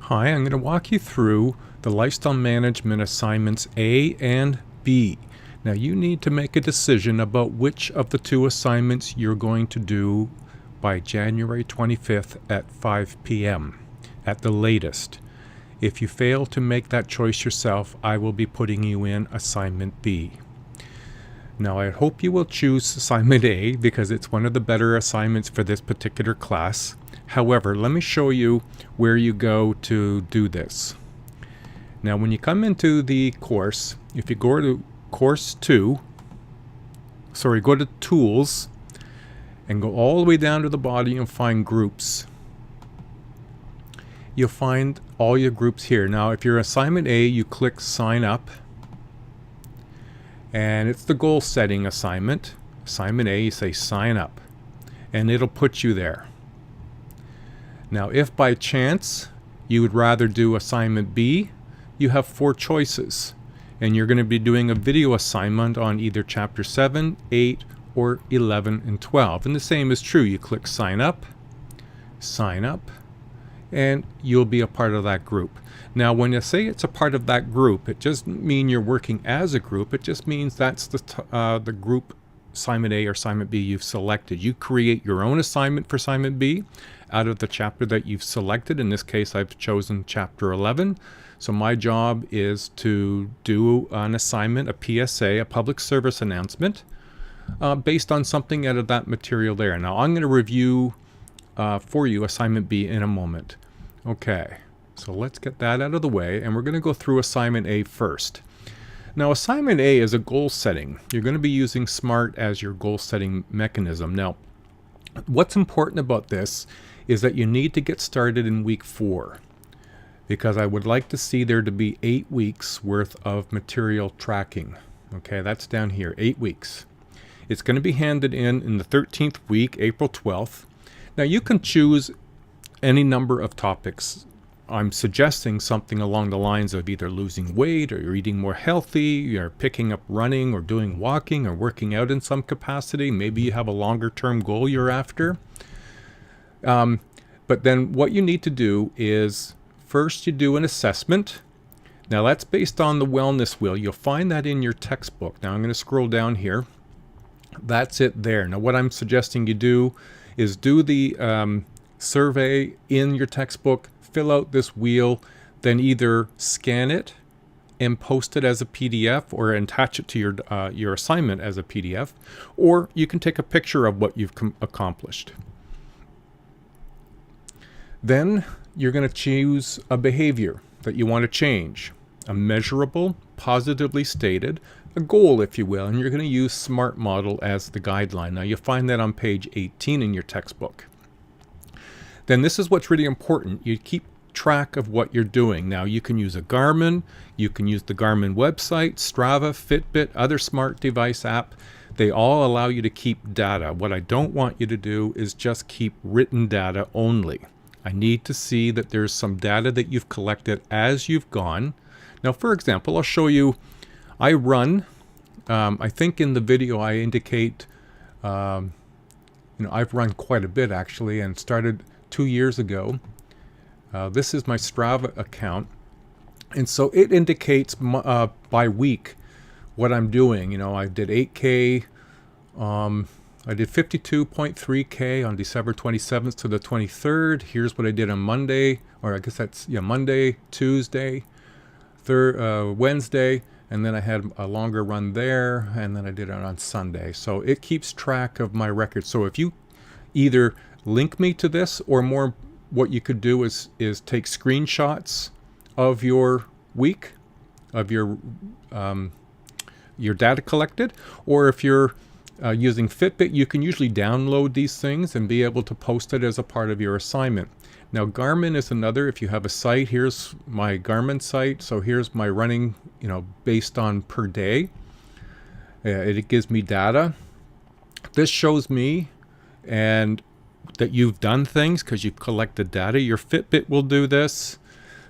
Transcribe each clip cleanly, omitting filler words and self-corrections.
Hi, I'm going to walk you through the lifestyle management assignments A and B. Now you need to make a decision about which of the two assignments you're going to do by January 25th at 5 p.m. at the latest. If you fail to make that choice yourself, I will be putting you in assignment B. Now I hope you will choose assignment A because it's one of the better assignments for this particular class. However, let me show you where you go to do this. Now when you come into the course, if you go to go to Tools and go all the way down to the bottom and find Groups. You'll find all your groups here. Now if you're assignment A, you click Sign Up. And it's the goal setting assignment. Assignment A, you say Sign Up. And it'll put you there. Now if by chance you would rather do assignment B, you have 4 choices. And you're going to be doing a video assignment on either chapter 7, 8, or 11 and 12. And the same is true. You click sign up, and you'll be a part of that group. Now when I say it's a part of that group, it doesn't mean you're working as a group. It just means that's the group assignment A or assignment B you've selected. You create your own assignment for assignment B out of the chapter that you've selected. In this case, I've chosen chapter 11. So my job is to do an assignment, a PSA, a public service announcement, based on something out of that material there. Now I'm going to review for you assignment B in a moment. Okay, so let's get that out of the way, and we're going to go through assignment A first. Now assignment A is a goal setting. You're going to be using SMART as your goal setting mechanism. Now what's important about this is that you need to get started in week 4, because I would like to see there to be 8 weeks worth of material tracking. Okay, that's down here, 8 weeks. It's going to be handed in the 13th week, April 12th. Now you can choose any number of topics. I'm suggesting something along the lines of either losing weight, or you're eating more healthy, you're picking up running or doing walking or working out in some capacity. Maybe you have a longer term goal you're after. But then what you need to do is first you do an assessment. Now that's based on the wellness wheel. You'll find that in your textbook. Now I'm going to scroll down here. That's it there. Now what I'm suggesting you do is do the survey in your textbook, fill out this wheel, then either scan it and post it as a PDF or attach it to your assignment as a PDF, or you can take a picture of what you've accomplished. Then you're going to choose a behavior that you want to change, a measurable, positively stated, a goal if you will, and you're going to use SMART model as the guideline. Now you'll find that on page 18 in your textbook. Then this is what's really important. You keep track of what you're doing. Now you can use a Garmin, you can use the Garmin website, Strava, Fitbit, other smart device app. They all allow you to keep data. What I don't want you to do is just keep written data only. I need to see that there's some data that you've collected as you've gone. Now for example, I'll show you, I run, I think in the video I indicate, I've run quite a bit actually, and started 2 years ago. This is my Strava account, and so it indicates by week what I'm doing. I did 8K, I did 52.3K on December 27th to the 23rd. Here's what I did on Monday, or I guess that's, Monday, Tuesday, Wednesday, and then I had a longer run there, and then I did it on Sunday. So it keeps track of my record. So if you either link me to this, or more, what you could do is take screenshots of your week, of your data collected, or if you're using Fitbit, you can usually download these things and be able to post it as a part of your assignment. Now Garmin is another. If you have a site, here's my Garmin site. So here's my running, based on per day. It gives me data. This shows me and that you've done things because you've collected data. Your Fitbit will do this.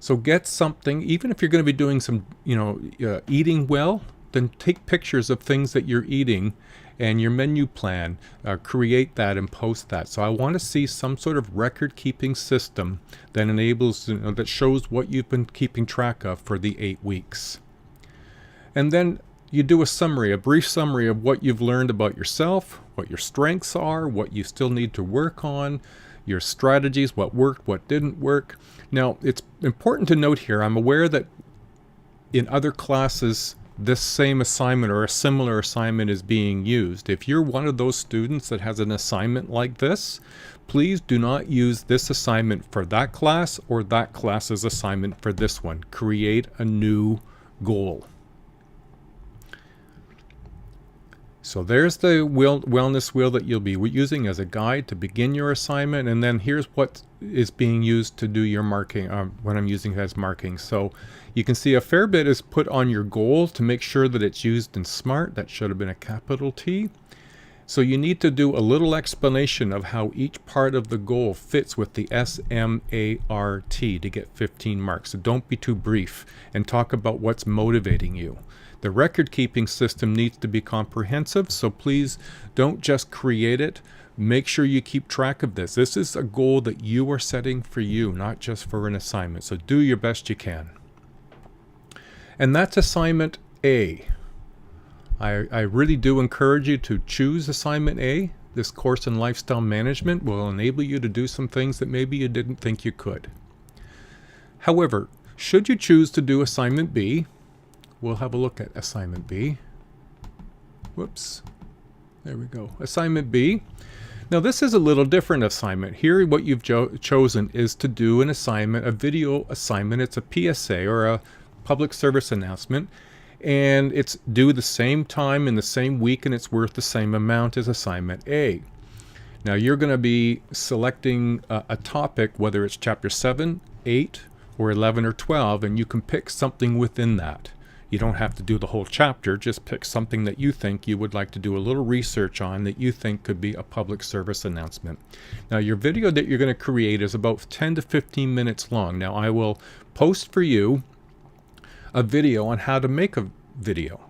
So get something, even if you're going to be doing some, eating well, then take pictures of things that you're eating and your menu plan, create that and post that. So I want to see some sort of record keeping system that enables, that shows what you've been keeping track of for the 8 weeks. And then you do a summary, a brief summary of what you've learned about yourself, what your strengths are, what you still need to work on, your strategies, what worked, what didn't work. Now, it's important to note here, I'm aware that in other classes, this same assignment or a similar assignment is being used. If you're one of those students that has an assignment like this, please do not use this assignment for that class or that class's assignment for this one. Create a new goal. So there's the wellness wheel that you'll be using as a guide to begin your assignment, and then here's what is being used to do your marking, what I'm using as marking. So you can see a fair bit is put on your goal to make sure that it's used in SMART. That should have been a capital T. So you need to do a little explanation of how each part of the goal fits with the SMART to get 15 marks. So don't be too brief, and talk about what's motivating you. The record-keeping system needs to be comprehensive, so please don't just create it. Make sure you keep track of this. This is a goal that you are setting for you, not just for an assignment. So do your best you can. And that's assignment A. I really do encourage you to choose assignment A. This course in lifestyle management will enable you to do some things that maybe you didn't think you could. However, should you choose to do assignment B, we'll have a look at assignment B. Whoops. There we go. Assignment B. Now this is a little different assignment. Here what you've chosen is to do an assignment, a video assignment. It's a PSA or a public service announcement. And it's due the same time in the same week, and it's worth the same amount as assignment A. Now you're going to be selecting a topic, whether it's chapter 7, 8, or 11 or 12, and you can pick something within that. You don't have to do the whole chapter, just pick something that you think you would like to do a little research on that you think could be a public service announcement. Now your video that you're going to create is about 10 to 15 minutes long. Now I will post for you a video on how to make a video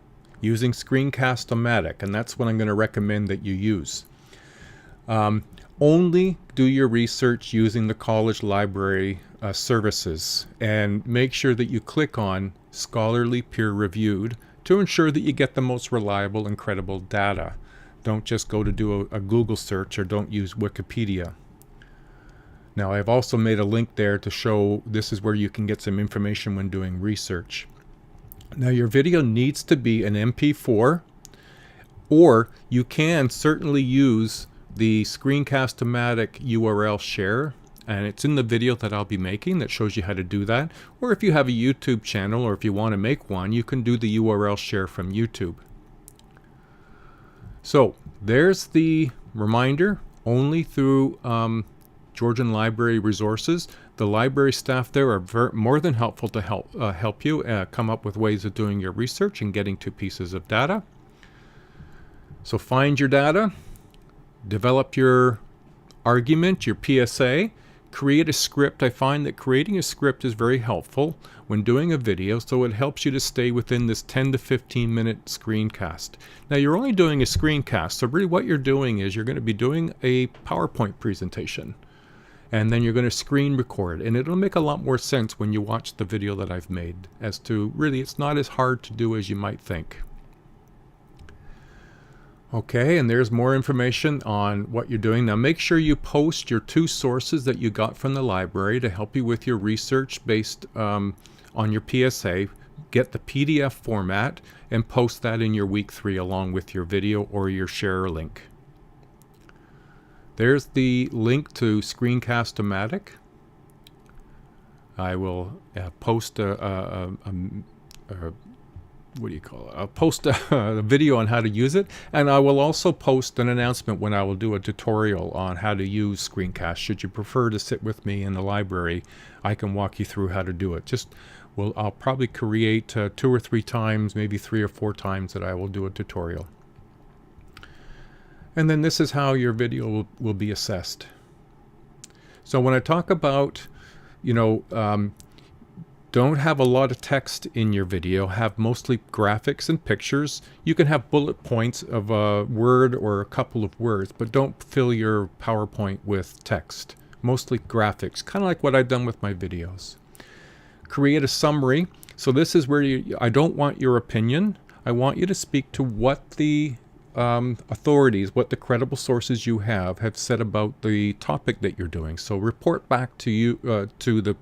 using Screencast-O-Matic, and that's what I'm going to recommend that you use. Only do your research using the college library services, and make sure that you click on scholarly peer-reviewed to ensure that you get the most reliable and credible data. Don't just go to do a Google search, or don't use Wikipedia. Now I've also made a link there to show this is where you can get some information when doing research. Now your video needs to be an MP4, or you can certainly use the Screencast-O-Matic URL share, and it's in the video that I'll be making that shows you how to do that. Or if you have a YouTube channel, or if you want to make one, you can do the URL share from YouTube. So there's the reminder, only through Georgian Library Resources. The library staff there are more than helpful to help you come up with ways of doing your research and getting to pieces of data. So find your data, develop your argument, your PSA, create a script. I find that creating a script is very helpful when doing a video, so it helps you to stay within this 10 to 15 minute screencast. Now you're only doing a screencast, so really what you're doing is you're going to be doing a PowerPoint presentation, and then you're going to screen record, and it'll make a lot more sense when you watch the video that I've made as to really it's not as hard to do as you might think. Okay, and there's more information on what you're doing. Now make sure you post your 2 sources that you got from the library to help you with your research based on your PSA. Get the PDF format and post that in your week 3 along with your video or your share link. There's the link to Screencast-O-Matic. I will post I'll post a video on how to use it, and I will also post an announcement when I will do a tutorial on how to use Screencast. Should you prefer to sit with me in the library, I can walk you through how to do it. I'll probably create 2 or 3 times, maybe 3 or 4 times that I will do a tutorial. And then this is how your video will be assessed. So when I talk about, Don't have a lot of text in your video. Have mostly graphics and pictures. You can have bullet points of a word or a couple of words, but don't fill your PowerPoint with text. Mostly graphics, kind of like what I've done with my videos. Create a summary. So this is where I don't want your opinion. I want you to speak to what the authorities, what the credible sources you have said about the topic that you're doing. So report back to you, to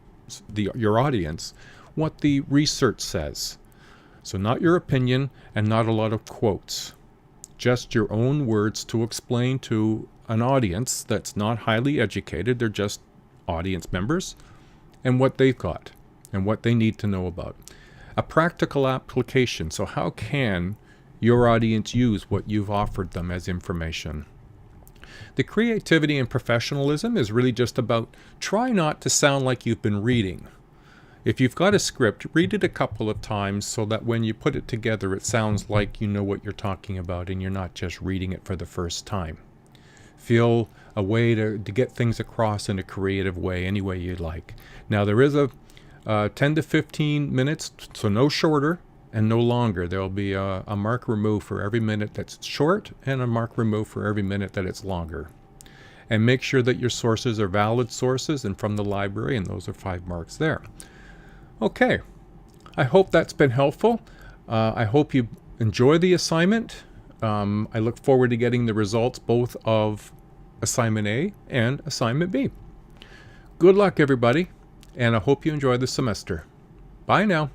your audience, what the research says. So not your opinion and not a lot of quotes. Just your own words to explain to an audience that's not highly educated. They're just audience members, and what they've got and what they need to know about. A practical application. So how can your audience use what you've offered them as information? The creativity and professionalism is really just about try not to sound like you've been reading. If you've got a script, read it a couple of times so that when you put it together, it sounds like you know what you're talking about and you're not just reading it for the first time. Feel a way to get things across in a creative way, any way you'd like. Now, there is a 10 to 15 minutes, so no shorter and no longer. There will be a mark removed for every minute that's short and a mark removed for every minute that it's longer. And make sure that your sources are valid sources and from the library, and those are 5 marks there. Okay, I hope that's been helpful. I hope you enjoy the assignment. I look forward to getting the results both of Assignment A and Assignment B. Good luck, everybody, and I hope you enjoy the semester. Bye now.